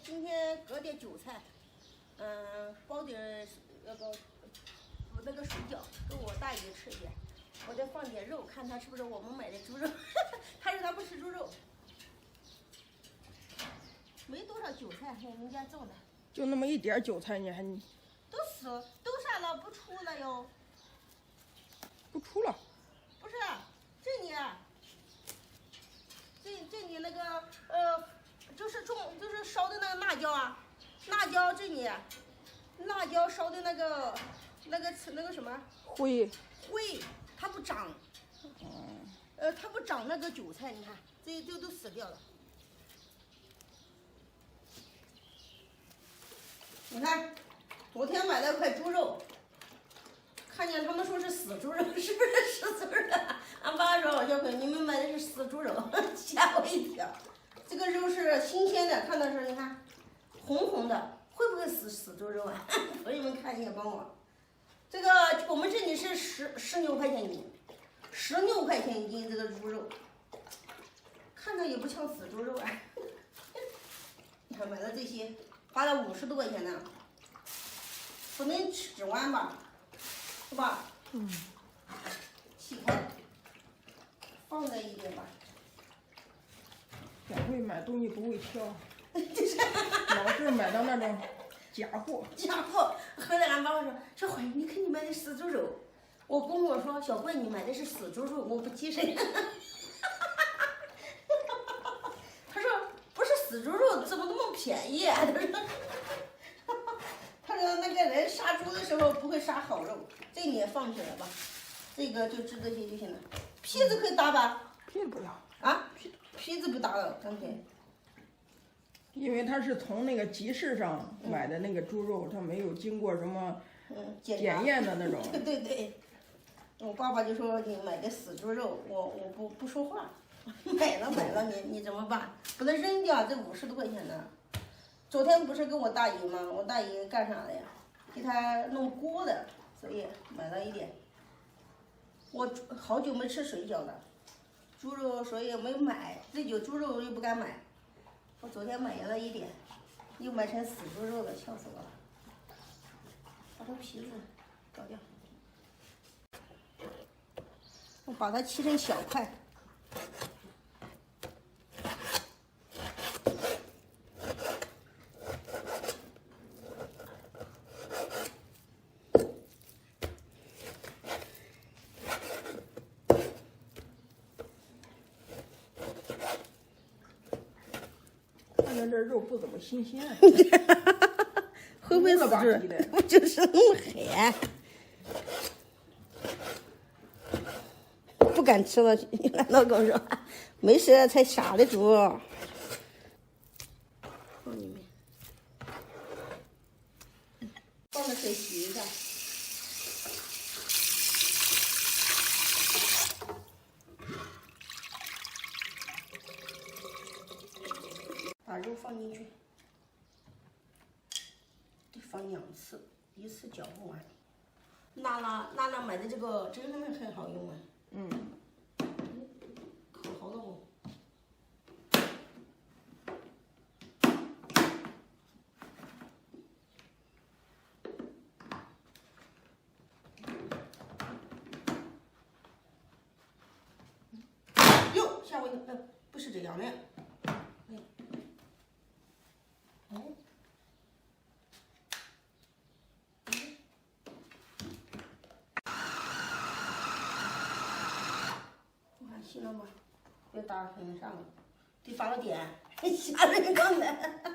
今天割点韭菜，包点那个水饺给我大姨吃一点。我再放点肉，看她是不是我们买的猪肉。她说她不吃猪肉。没多少韭菜，我们家种的。就那么一点韭菜，你还都死都啥了？不出了哟。不出了？不是，这里，这里那个就是烧的那个辣椒啊，辣椒这里，辣椒烧的那个什么灰，它不长，它不长那个韭菜，你看这都死掉了。你看，昨天买了块猪肉，看见他们说是死猪肉，是不是死猪肉？俺爸说：“小辉，你们买的是死猪肉，吓我一跳。这个肉是新鲜的，看到是，你看，红红的，会不会死猪肉啊？朋友们看一下，帮我。这个我们这里是16块钱一斤，16块钱一斤这个猪肉，看着也不像死猪肉啊。你看买了这些。”花了50多块钱呢，不能指望吧，是吧？起开，放在一边吧。真会买东西不会挑，老是买到那种假货。假货，后来俺爸爸说：“小辉，你看你买的死猪肉。”我公公说：“小辉，你买的是死猪肉，我不接受。”他说：“不是死猪肉，怎么那么便宜啊？”他说那个人杀猪的时候不会杀好肉，这你也放起来吧，这个就治这些就行了。皮子可以打吧？皮子不要啊，皮子不打了，刚才。因为他是从那个集市上买的那个猪肉，他没有经过什么检验的那种。对，我爸爸就说你买的死猪肉，我不说话，买了你怎么办？不能扔掉，这50多块钱呢。昨天不是跟我大姨吗？我大姨干啥的呀？给她弄锅的，所以买了一点。我好久没吃水饺了，猪肉所以没买，这有猪肉又不敢买。我昨天买了一点，又买成死猪肉了，笑死我了。把这皮子搞掉，我把它切成小块。看着这肉不怎么新鲜，会不会死猪？不就是那么黑？不敢吃了，老公说没事才杀的猪。放里面，放着水洗一下。把肉放进去，得放2次，一次搅不完。娜娜买的这个真的很好用啊。烤好了哦。哟，吓我一跳，不是这样的。行了吗？别打很上了，得发个电，吓人刚才。